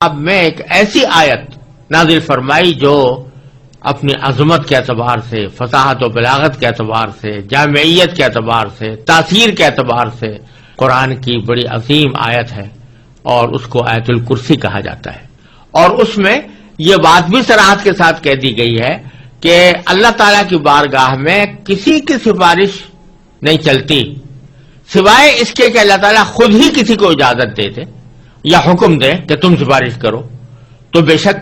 اب میں ایک ایسی آیت نازل فرمائی جو اپنی عظمت کے اعتبار سے، فصاحت و بلاغت کے اعتبار سے، جامعیت کے اعتبار سے، تاثیر کے اعتبار سے قرآن کی بڑی عظیم آیت ہے، اور اس کو آیت الکرسی کہا جاتا ہے۔ اور اس میں یہ بات بھی صراحت کے ساتھ کہہ دی گئی ہے کہ اللہ تعالیٰ کی بارگاہ میں کسی کی سفارش نہیں چلتی سوائے اس کے کہ اللہ تعالیٰ خود ہی کسی کو اجازت دے دے یا حکم دے کہ تم سفارش کرو، تو بے شک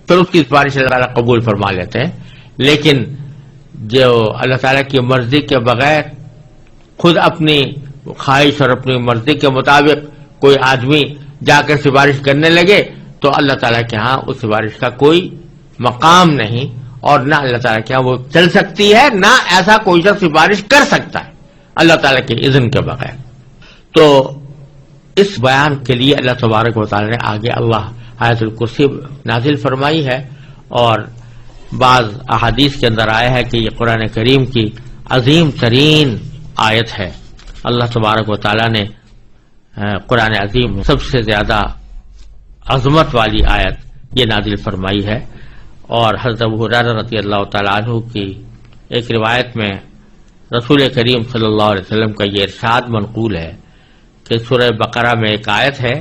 پھر اس کی سفارش اللہ تعالیٰ قبول فرما لیتے ہیں۔ لیکن جو اللہ تعالیٰ کی مرضی کے بغیر خود اپنی خواہش اور اپنی مرضی کے مطابق کوئی آدمی جا کر سفارش کرنے لگے تو اللہ تعالیٰ کے ہاں اس سفارش کا کوئی مقام نہیں، اور نہ اللہ تعالیٰ کے ہاں وہ چل سکتی ہے، نہ ایسا کوئی شخص سفارش کر سکتا ہے اللہ تعالیٰ کے اذن کے بغیر۔ تو اس بیان کے لیے اللہ تبارک و تعالیٰ نے آگے اللہ آیت الکرسی نازل فرمائی ہے، اور بعض احادیث کے اندر آیا ہے کہ یہ قرآن کریم کی عظیم ترین آیت ہے۔ اللہ تبارک و تعالیٰ نے قرآن عظیم میں سب سے زیادہ عظمت والی آیت یہ نازل فرمائی ہے۔ اور حضرت ابو ہریرہ رضی اللہ تعالیٰ عنہ کی ایک روایت میں رسول کریم صلی اللہ علیہ وسلم کا یہ ارشاد منقول ہے کہ سورہ بقرہ میں ایک آیت ہے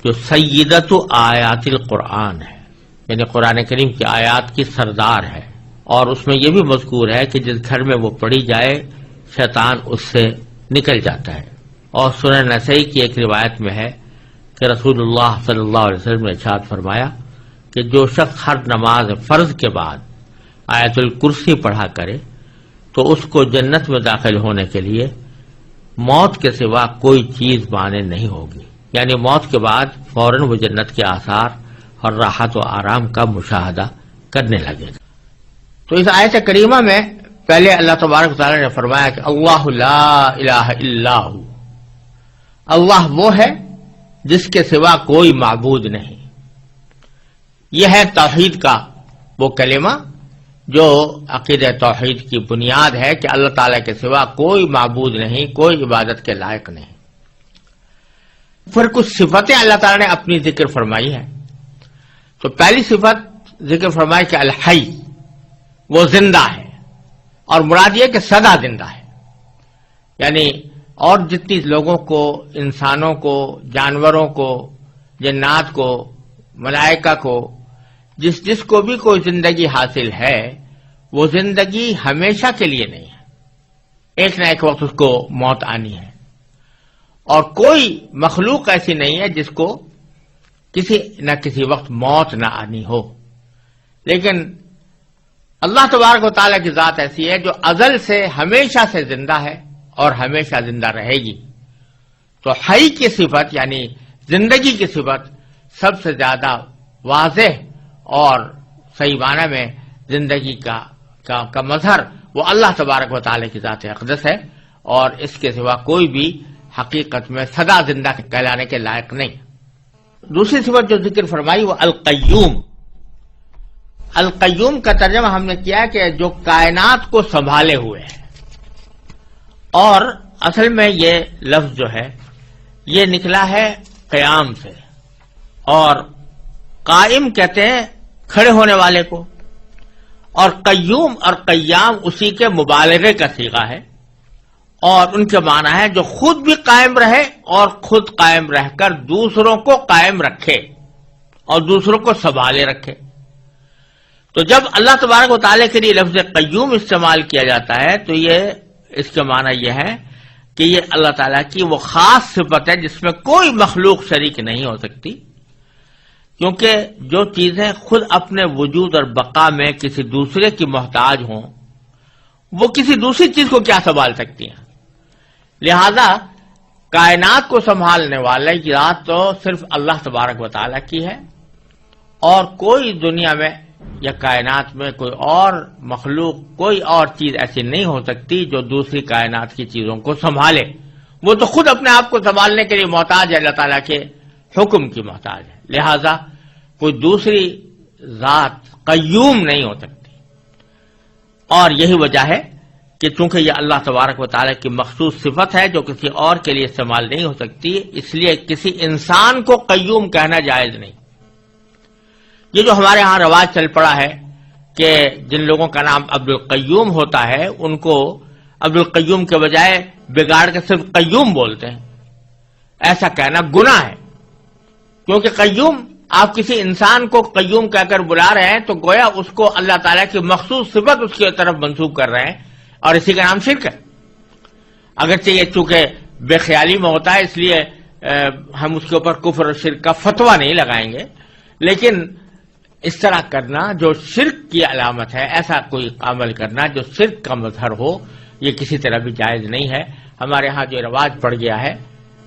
جو سیدۃ آیات القرآن ہے، یعنی قرآن کریم کی آیات کی سردار ہے، اور اس میں یہ بھی مذکور ہے کہ جس گھر میں وہ پڑھی جائے شیطان اس سے نکل جاتا ہے۔ اور سنن نسائی کی ایک روایت میں ہے کہ رسول اللہ صلی اللہ علیہ وسلم نے ارشاد فرمایا کہ جو شخص ہر نماز فرض کے بعد آیت الکرسی پڑھا کرے تو اس کو جنت میں داخل ہونے کے لیے موت کے سوا کوئی چیز مانع نہیں ہوگی، یعنی موت کے بعد فوراً وہ جنت کے آثار اور راحت و آرام کا مشاہدہ کرنے لگے گا۔ تو اس آیت کریمہ میں پہلے اللہ تبارک و تعالیٰ نے فرمایا کہ اللہ لا الہ الا ہو، اللہ وہ ہے جس کے سوا کوئی معبود نہیں۔ یہ ہے توحید کا وہ کلمہ جو عقیدہ توحید کی بنیاد ہے کہ اللہ تعالیٰ کے سوا کوئی معبود نہیں، کوئی عبادت کے لائق نہیں۔ پھر کچھ صفتیں اللہ تعالیٰ نے اپنی ذکر فرمائی ہے۔ تو پہلی صفت ذکر فرمائی کہ الحی، وہ زندہ ہے، اور مراد یہ کہ سدا زندہ ہے، یعنی اور جتنی لوگوں کو، انسانوں کو، جانوروں کو، جنات کو، ملائکہ کو، جس کو بھی کوئی زندگی حاصل ہے وہ زندگی ہمیشہ کے لیے نہیں ہے، ایک نہ ایک وقت اس کو موت آنی ہے، اور کوئی مخلوق ایسی نہیں ہے جس کو کسی نہ کسی وقت موت نہ آنی ہو۔ لیکن اللہ تبارک و تعالیٰ کی ذات ایسی ہے جو ازل سے ہمیشہ سے زندہ ہے اور ہمیشہ زندہ رہے گی۔ تو حی کی صفت یعنی زندگی کی صفت سب سے زیادہ واضح اور صحیح معنی میں زندگی کا مظہر وہ اللہ تبارک و تعالیٰ کی ذات اقدس ہے، اور اس کے سوا کوئی بھی حقیقت میں سدا زندہ کہلانے کے لائق نہیں۔ دوسری صفت جو ذکر فرمائی وہ القیوم۔ القیوم کا ترجمہ ہم نے کیا کہ جو کائنات کو سنبھالے ہوئے ہے، اور اصل میں یہ لفظ جو ہے یہ نکلا ہے قیام سے، اور قائم کہتے ہیں کھڑے ہونے والے کو، اور قیوم اور قیام اسی کے مبالغے کا صیغہ ہے، اور ان کے معنی ہے جو خود بھی قائم رہے اور خود قائم رہ کر دوسروں کو قائم رکھے اور دوسروں کو سنبھالے رکھے۔ تو جب اللہ تبارک و تعالیٰ کے لیے لفظ قیوم استعمال کیا جاتا ہے تو یہ اس کے معنی یہ ہے کہ یہ اللہ تعالیٰ کی وہ خاص صفت ہے جس میں کوئی مخلوق شریک نہیں ہو سکتی، کیونکہ جو چیزیں خود اپنے وجود اور بقا میں کسی دوسرے کی محتاج ہوں وہ کسی دوسری چیز کو کیا سنبھال سکتی ہیں۔ لہذا کائنات کو سنبھالنے والے کی ذات تو صرف اللہ تبارک و تعالیٰ کی ہے، اور کوئی دنیا میں یا کائنات میں کوئی اور مخلوق، کوئی اور چیز ایسی نہیں ہو سکتی جو دوسری کائنات کی چیزوں کو سنبھالے۔ وہ تو خود اپنے آپ کو سنبھالنے کے لیے محتاج ہے، اللہ تعالیٰ کے حکم کی محتاج ہے، لہذا کوئی دوسری ذات قیوم نہیں ہو سکتی۔ اور یہی وجہ ہے کہ چونکہ یہ اللہ تبارک و تعالیٰ کی مخصوص صفت ہے جو کسی اور کے لیے استعمال نہیں ہو سکتی، اس لیے کسی انسان کو قیوم کہنا جائز نہیں۔ یہ جو ہمارے ہاں رواج چل پڑا ہے کہ جن لوگوں کا نام عبد القیوم ہوتا ہے ان کو عبد القیوم کے بجائے بگاڑ کے صرف قیوم بولتے ہیں، ایسا کہنا گناہ ہے، کیونکہ قیوم، آپ کسی انسان کو قیوم کہہ کر بلا رہے ہیں تو گویا اس کو اللہ تعالیٰ کی مخصوص صفت اس کی طرف منسوب کر رہے ہیں، اور اسی کا نام شرک ہے۔ اگرچہ یہ چونکہ بے خیالی میں ہوتا ہے اس لیے ہم اس کے اوپر کفر اور شرک کا فتویٰ نہیں لگائیں گے، لیکن اس طرح کرنا جو شرک کی علامت ہے، ایسا کوئی عمل کرنا جو شرک کا مظہر ہو، یہ کسی طرح بھی جائز نہیں ہے۔ ہمارے ہاں جو رواج پڑ گیا ہے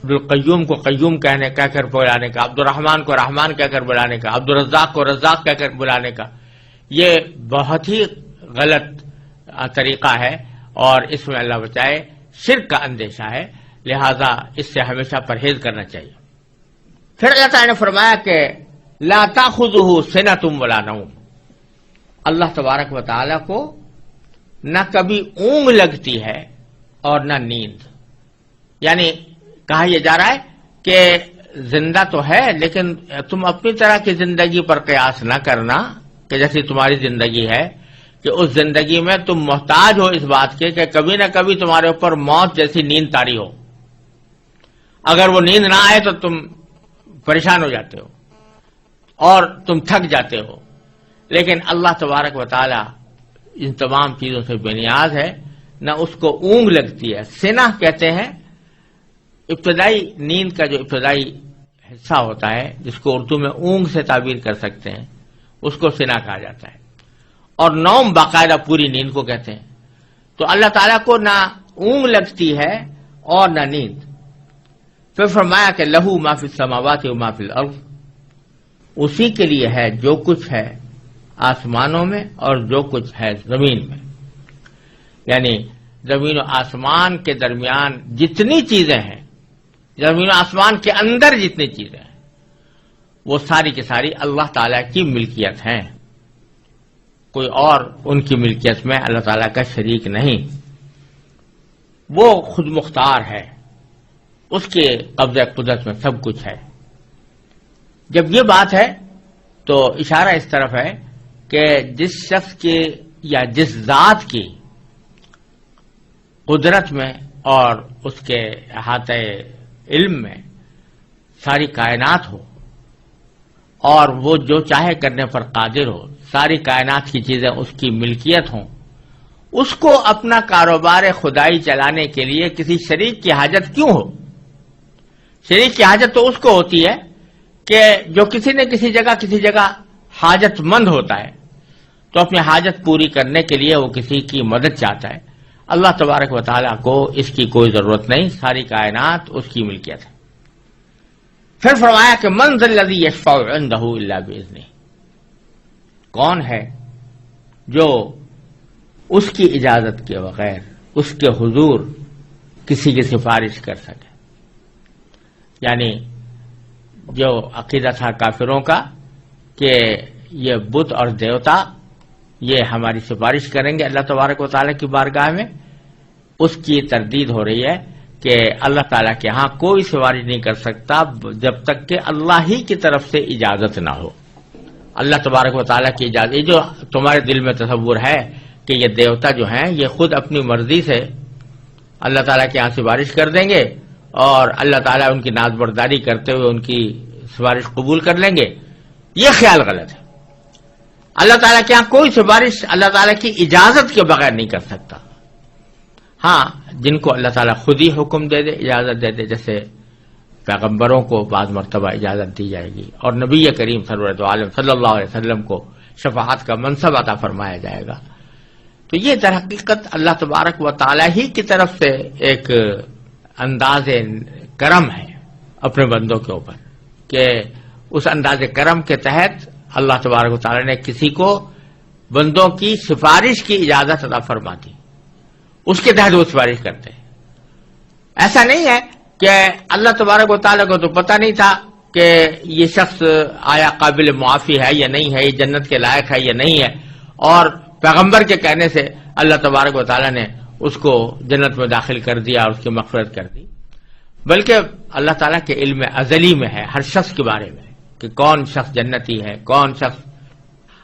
عبدالقیوم کو قیوم کہہ کر بلانے کا، عبد الرحمن کو رحمان کہہ کر بلانے کا، عبد الرزاق کو رزاق کہہ کر بلانے کا، یہ بہت ہی غلط طریقہ ہے، اور اس میں اللہ بچائے شرک کا اندیشہ ہے، لہذا اس سے ہمیشہ پرہیز کرنا چاہیے۔ پھر اللہ تعالیٰ نے فرمایا کہ لا تاخذہ سنۃ ولا نوم، اللہ تبارک و تعالیٰ کو نہ کبھی اونگ لگتی ہے اور نہ نیند، یعنی کہا یہ جا رہا ہے کہ زندہ تو ہے لیکن تم اپنی طرح کی زندگی پر قیاس نہ کرنا کہ جیسی تمہاری زندگی ہے، کہ اس زندگی میں تم محتاج ہو اس بات کے کہ کبھی نہ کبھی تمہارے اوپر موت جیسی نیند طاری ہو، اگر وہ نیند نہ آئے تو تم پریشان ہو جاتے ہو اور تم تھک جاتے ہو، لیکن اللہ تبارک و تعالی ان تمام چیزوں سے بے نیاز ہے، نہ اس کو اونگ لگتی ہے۔ سنہ کہتے ہیں ابتدائی نیند کا جو ابتدائی حصہ ہوتا ہے، جس کو اردو میں اونگ سے تعبیر کر سکتے ہیں، اس کو سنہ کہا جاتا ہے، اور نوم باقاعدہ پوری نیند کو کہتے ہیں۔ تو اللہ تعالیٰ کو نہ اونگ لگتی ہے اور نہ نیند۔ پھر فرمایا کہ لہو ما فی السماوات و ما فی الارض، اسی کے لیے ہے جو کچھ ہے آسمانوں میں اور جو کچھ ہے زمین میں، یعنی زمین و آسمان کے درمیان جتنی چیزیں ہیں، زمین و آسمان کے اندر جتنی چیزیں ہیں، وہ ساری کی ساری اللہ تعالیٰ کی ملکیت ہیں، کوئی اور ان کی ملکیت میں اللہ تعالیٰ کا شریک نہیں، وہ خود مختار ہے، اس کے قبضہ قدرت میں سب کچھ ہے۔ جب یہ بات ہے تو اشارہ اس طرف ہے کہ جس شخص کی یا جس ذات کی قدرت میں اور اس کے احاطہ علم میں ساری کائنات ہو اور وہ جو چاہے کرنے پر قادر ہو، ساری کائنات کی چیزیں اس کی ملکیت ہوں، اس کو اپنا کاروبار خدائی چلانے کے لیے کسی شریک کی حاجت کیوں ہو؟ شریک کی حاجت تو اس کو ہوتی ہے کہ جو کسی نہ کسی جگہ حاجت مند ہوتا ہے، تو اپنی حاجت پوری کرنے کے لیے وہ کسی کی مدد چاہتا ہے۔ اللہ تبارک و تعالیٰ کو اس کی کوئی ضرورت نہیں، ساری کائنات اس کی ملکیت ہے۔ پھر فرمایا کہ من ذا الذی یشفع عندہ الا باذنہ، کون ہے جو اس کی اجازت کے بغیر اس کے حضور کسی کی سفارش کر سکے؟ یعنی جو عقیدہ تھا کافروں کا کہ یہ بت اور دیوتا یہ ہماری سفارش کریں گے اللہ تبارک و تعالیٰ کی بارگاہ میں، اس کی تردید ہو رہی ہے کہ اللہ تعالیٰ کے ہاں کوئی سفارش نہیں کر سکتا جب تک کہ اللہ ہی کی طرف سے اجازت نہ ہو۔ اللہ تبارک و تعالیٰ کی اجازت، یہ جو تمہارے دل میں تصور ہے کہ یہ دیوتا جو ہیں یہ خود اپنی مرضی سے اللہ تعالیٰ کے ہاں سفارش کر دیں گے اور اللہ تعالیٰ ان کی ناز برداری کرتے ہوئے ان کی سفارش قبول کر لیں گے، یہ خیال غلط ہے۔ اللہ تعالیٰ کے ہاں کوئی سفارش اللہ تعالیٰ کی اجازت کے بغیر نہیں کر سکتا۔ ہاں جن کو اللہ تعالیٰ خود ہی حکم دے دے، اجازت دے دے، جیسے پیغمبروں کو بعض مرتبہ اجازت دی جائے گی، اور نبی کریم عالم صلی اللہ علیہ وسلم کو شفاعت کا منصب عطا فرمایا جائے گا۔ تو یہ در حقیقت اللہ تبارک و تعالیٰ ہی کی طرف سے ایک انداز کرم ہے اپنے بندوں کے اوپر، کہ اس انداز کرم کے تحت اللہ تبارک و تعالیٰ نے کسی کو بندوں کی سفارش کی اجازت عطا فرما دی، اس کے تحت وہ سفارش کرتے ہیں۔ ایسا نہیں ہے کہ اللہ تبارک و تعالیٰ کو تو پتہ نہیں تھا کہ یہ شخص آیا قابل معافی ہے یا نہیں ہے، یہ جنت کے لائق ہے یا نہیں ہے، اور پیغمبر کے کہنے سے اللہ تبارک و تعالیٰ نے اس کو جنت میں داخل کر دیا اور اس کی مغفرت کر دی، بلکہ اللہ تعالیٰ کے علم ازلی میں ہے ہر شخص کے بارے میں کہ کون شخص جنتی ہے، کون شخص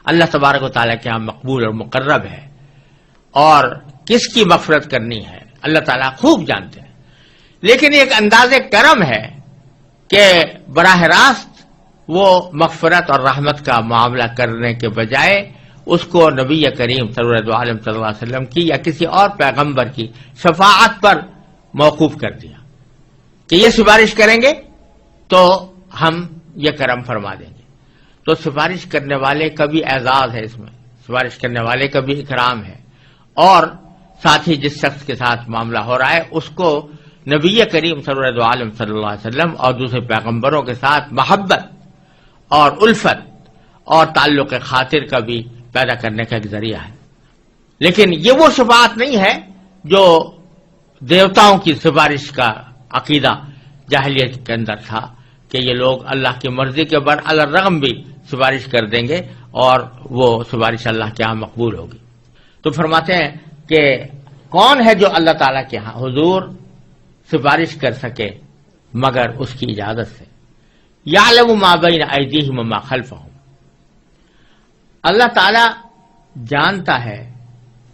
اللہ تبارک و تعالیٰ کے ہاں مقبول اور مقرب ہے، اور کس کی مغفرت کرنی ہے اللہ تعالیٰ خوب جانتے ہیں۔ لیکن ایک انداز کرم ہے کہ براہ راست وہ مغفرت اور رحمت کا معاملہ کرنے کے بجائے اس کو نبی کریم صلی اللہ علیہ وسلم کی یا کسی اور پیغمبر کی شفاعت پر موقوف کر دیا کہ یہ سفارش کریں گے تو ہم یہ کرم فرما دیں گے۔ تو سفارش کرنے والے کا بھی اعزاز ہے، اس میں سفارش کرنے والے کا بھی اکرام ہے، اور ساتھ ہی جس شخص کے ساتھ معاملہ ہو رہا ہے اس کو نبی کریم صلی اللہ علیہ وسلم اور دوسرے پیغمبروں کے ساتھ محبت اور الفت اور تعلق خاطر کا بھی پیدا کرنے کا ایک ذریعہ ہے۔ لیکن یہ وہ شفاعت نہیں ہے جو دیوتاؤں کی سفارش کا عقیدہ جاہلیت کے اندر تھا کہ یہ لوگ اللہ کی مرضی کے برالرغم بھی سفارش کر دیں گے اور وہ سفارش اللہ کے ہاں مقبول ہوگی۔ تو فرماتے ہیں کہ کون ہے جو اللہ تعالیٰ کے ہاں حضور سفارش کر سکے مگر اس کی اجازت سے۔ یعلم ما بین ایدیہم وما خلفہم، اللہ تعالیٰ جانتا ہے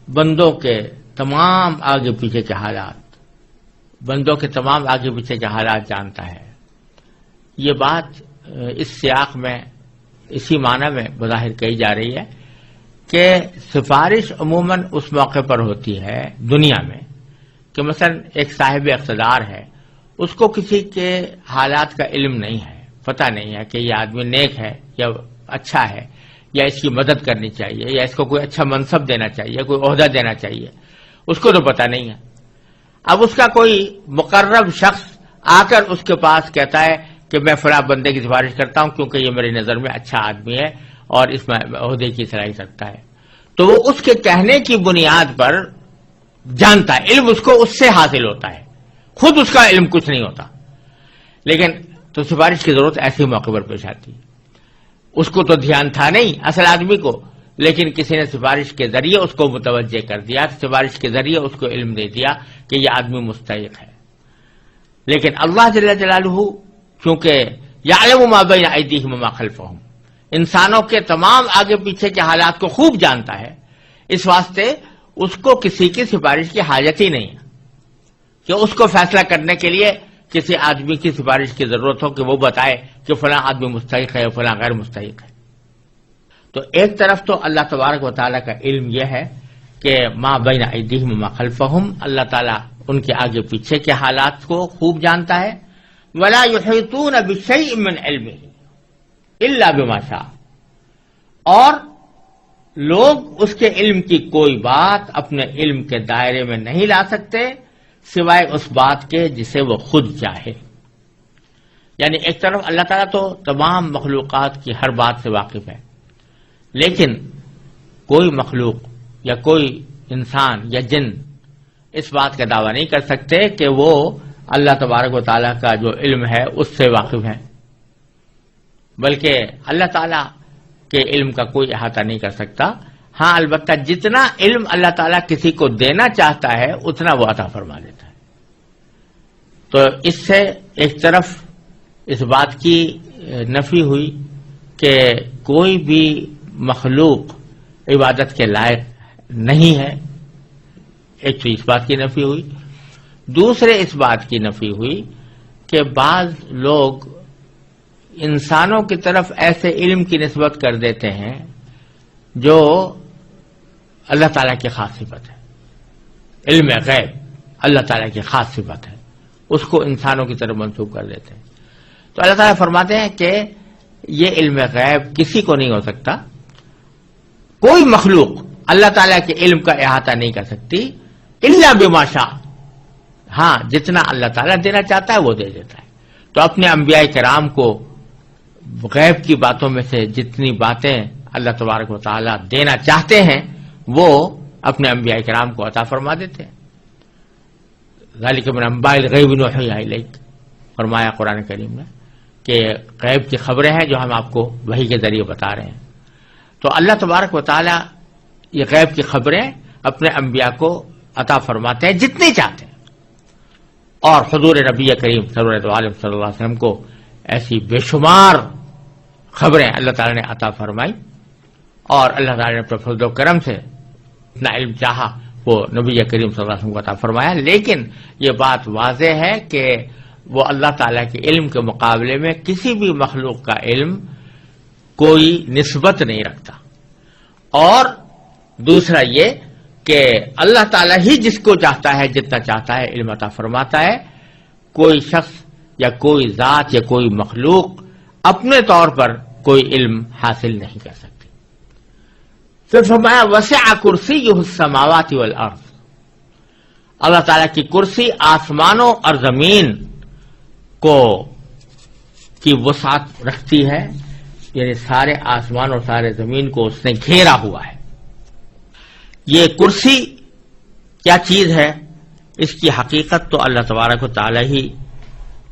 بندوں کے تمام آگے پیچھے کے حالات، بندوں کے تمام آگے پیچھے کے حالات جانتا ہے۔ یہ بات اس سیاق میں اسی معنی میں بظاہر کہی جا رہی ہے کہ سفارش عموماً اس موقع پر ہوتی ہے دنیا میں کہ مثلا ایک صاحب اقتدار ہے، اس کو کسی کے حالات کا علم نہیں ہے، پتہ نہیں ہے کہ یہ آدمی نیک ہے یا اچھا ہے یا اس کی مدد کرنی چاہیے یا اس کو کوئی اچھا منصب دینا چاہیے، کوئی عہدہ دینا چاہیے، اس کو تو پتہ نہیں ہے۔ اب اس کا کوئی مقرب شخص آ کر اس کے پاس کہتا ہے کہ میں فلاں بندے کی سفارش کرتا ہوں کیونکہ یہ میری نظر میں اچھا آدمی ہے اور اس میں عہدے کی صلاحیت رکھتا ہے، تو وہ اس کے کہنے کی بنیاد پر جانتا ہے، علم اس کو اس سے حاصل ہوتا ہے، خود اس کا علم کچھ نہیں ہوتا۔ لیکن تو سفارش کی ضرورت ایسے موقع پر پیش آتی ہے، اس کو تو دھیان تھا نہیں اصل آدمی کو، لیکن کسی نے سفارش کے ذریعے اس کو متوجہ کر دیا، سفارش کے ذریعے اس کو علم دے دیا کہ یہ آدمی مستحق ہے۔ لیکن اللہ جل جلالہ کیونکہ یعلم ما بین ایدیہم وما خلفہم، انسانوں کے تمام آگے پیچھے کے حالات کو خوب جانتا ہے، اس واسطے اس کو کسی کی سفارش کی حاجت ہی نہیں ہے کہ اس کو فیصلہ کرنے کے لیے کسی آدمی کی سفارش کی ضرورت ہو کہ وہ بتائے کہ فلاں آدمی مستحق ہے فلاں غیر مستحق ہے۔ تو ایک طرف تو اللہ تبارک و تعالیٰ کا علم یہ ہے کہ ما بین ایدیہم وما خلفہم، اللہ تعالیٰ ان کے آگے پیچھے کے حالات کو خوب جانتا ہے۔ ولا یحیطون بشیء من علمہ الا بما شاء، اور لوگ اس کے علم کی کوئی بات اپنے علم کے دائرے میں نہیں لا سکتے سوائے اس بات کے جسے وہ خود چاہے۔ یعنی ایک طرف اللہ تعالیٰ تو تمام مخلوقات کی ہر بات سے واقف ہے، لیکن کوئی مخلوق یا کوئی انسان یا جن اس بات کا دعویٰ نہیں کر سکتے کہ وہ اللہ تبارک و تعالیٰ کا جو علم ہے اس سے واقف ہیں، بلکہ اللہ تعالیٰ کے علم کا کوئی احاطہ نہیں کر سکتا۔ ہاں البتہ جتنا علم اللہ تعالیٰ کسی کو دینا چاہتا ہے اتنا وہ عطا فرما دیتا ہے۔ تو اس سے ایک طرف اس بات کی نفی ہوئی کہ کوئی بھی مخلوق عبادت کے لائق نہیں ہے، ایک تو اس بات کی نفی ہوئی، دوسرے اس بات کی نفی ہوئی کہ بعض لوگ انسانوں کی طرف ایسے علم کی نسبت کر دیتے ہیں جو اللہ تعالیٰ کی خاص صفت ہے، علم غیب اللہ تعالیٰ کی خاص صفت ہے، اس کو انسانوں کی طرف منسوب کر دیتے ہیں۔ تو اللہ تعالیٰ فرماتے ہیں کہ یہ علم غیب کسی کو نہیں ہو سکتا، کوئی مخلوق اللہ تعالیٰ کے علم کا احاطہ نہیں کر سکتی الا بما شاء، ہاں جتنا اللہ تعالیٰ دینا چاہتا ہے وہ دے دیتا ہے۔ تو اپنے انبیاء کرام کو غیب کی باتوں میں سے جتنی باتیں اللہ تبارک و تعالیٰ دینا چاہتے ہیں وہ اپنے انبیاء کرام کو عطا فرما دیتے ہیں۔ ذالک من انباء الغیب نوحیہ الیک، فرمایا قرآن کریم میں کہ غیب کی خبریں ہیں جو ہم آپ کو وحی کے ذریعے بتا رہے ہیں۔ تو اللہ تبارک و تعالیٰ یہ غیب کی خبریں اپنے انبیاء کو عطا فرماتے ہیں جتنی چاہتے ہیں، اور حضور نبی کریم صلی اللہ علیہ وسلم کو ایسی بے شمار خبریں اللہ تعالیٰ نے عطا فرمائی اور اللہ تعالیٰ نے اپنے فضل و کرم سے اتنا علم چاہا وہ نبی کریم صلی اللہ علیہ وسلم کو عطا فرمایا، لیکن یہ بات واضح ہے کہ وہ اللہ تعالیٰ کے علم کے مقابلے میں کسی بھی مخلوق کا علم کوئی نسبت نہیں رکھتا۔ اور دوسرا یہ کہ اللہ تعالیٰ ہی جس کو چاہتا ہے جتنا چاہتا ہے علم عطا فرماتا ہے، کوئی شخص یا کوئی ذات یا کوئی مخلوق اپنے طور پر کوئی علم حاصل نہیں کر سکتی۔ پھر فرمایا وسع کرسیہ السماوات والارض، اللہ تعالیٰ کی کرسی آسمانوں اور زمین کی وسعت رکھتی ہے، یعنی سارے آسمان اور سارے زمین کو اس نے گھیرا ہوا ہے۔ یہ کرسی کیا چیز ہے، اس کی حقیقت تو اللہ تبارک و تعالی ہی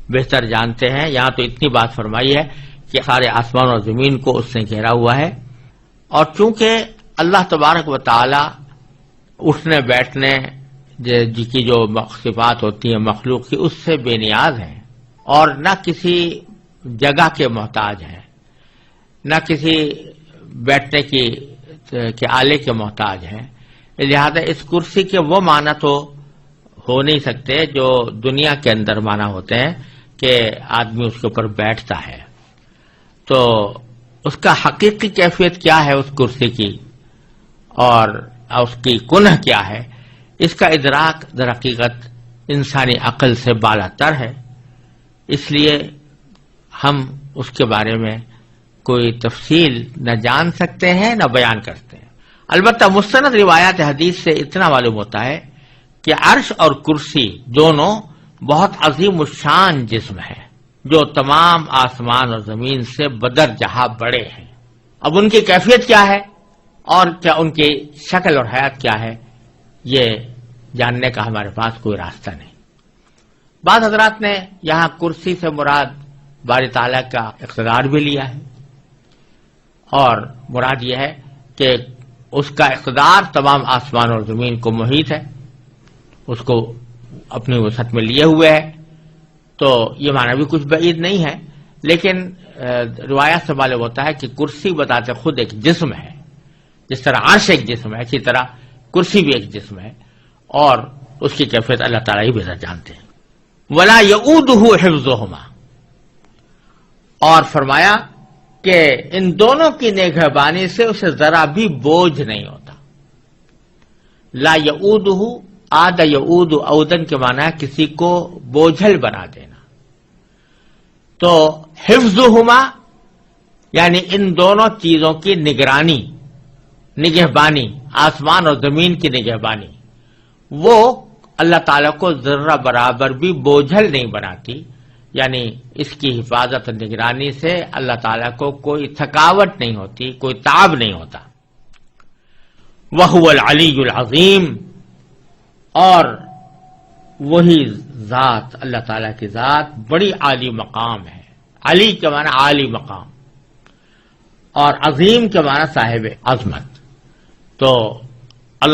بہتر جانتے ہیں۔ یہاں تو اتنی بات فرمائی ہے کہ سارے آسمان اور زمین کو اس نے گھیرا ہوا ہے، اور چونکہ اللہ تبارک و تعالی اٹھنے بیٹھنے کی جو صفات ہوتی ہیں مخلوق کی، اس سے بے نیاز ہیں، اور نہ کسی جگہ کے محتاج ہیں، نہ کسی بیٹھنے کے آلے کے محتاج ہیں۔ لہذا اس کرسی کے وہ معنی تو ہو نہیں سکتے جو دنیا کے اندر معنی ہوتے ہیں کہ آدمی اس کے اوپر بیٹھتا ہے۔ تو اس کا حقیقی کیفیت کیا ہے اس کرسی کی، اور اس کی کنہ کیا ہے، اس کا ادراک در حقیقت انسانی عقل سے بالا تر ہے، اس لیے ہم اس کے بارے میں کوئی تفصیل نہ جان سکتے ہیں نہ بیان کرتے ہیں۔ البتہ مستند روایات حدیث سے اتنا معلوم ہوتا ہے کہ عرش اور کرسی دونوں بہت عظیم الشان جسم ہے، جو تمام آسمان اور زمین سے بدرجہ بڑے ہیں۔ اب ان کی کیفیت کیا ہے اور کیا ان کی شکل اور حیات کیا ہے، یہ جاننے کا ہمارے پاس کوئی راستہ نہیں۔ بعض حضرات نے یہاں کرسی سے مراد باری تعالیٰ کا اقتدار بھی لیا ہے، اور مراد یہ ہے کہ اس کا اقتدار تمام آسمان اور زمین کو محیط ہے، اس کو اپنی وسعت میں لیے ہوئے ہے، تو یہ معنی بھی کچھ بعید نہیں ہے۔ لیکن روایات سے معلوم ہوتا ہے کہ کرسی بتاتے خود ایک جسم ہے، جس طرح عرش ایک جسم ہے اسی طرح کرسی بھی ایک جسم ہے، اور اس کی کیفیت اللہ تعالیٰ ہی بہتر جانتے ہیں۔ وَلَا يَئُودُهُ حِفْظُهُمَا، اور فرمایا کہ ان دونوں کی نگہبانی سے اسے ذرا بھی بوجھ نہیں ہوتا۔ لا یعودہ، عاد یعود عودن کے معنی ہے کسی کو بوجھل بنا دینا، تو حفظہما یعنی ان دونوں چیزوں کی نگہبانی، آسمان اور زمین کی نگہبانی، وہ اللہ تعالیٰ کو ذرہ برابر بھی بوجھل نہیں بناتی، یعنی اس کی حفاظت اور نگرانی سے اللہ تعالیٰ کو کوئی تھکاوٹ نہیں ہوتی، کوئی تعب نہیں ہوتا۔ وَهُوَ الْعَلِيُّ الْعَظِيمُ، اور وہی ذات اللہ تعالیٰ کی ذات بڑی عالی مقام ہے۔ علی کے معنی عالی مقام، اور عظیم کے معنی صاحب عظمت۔ تو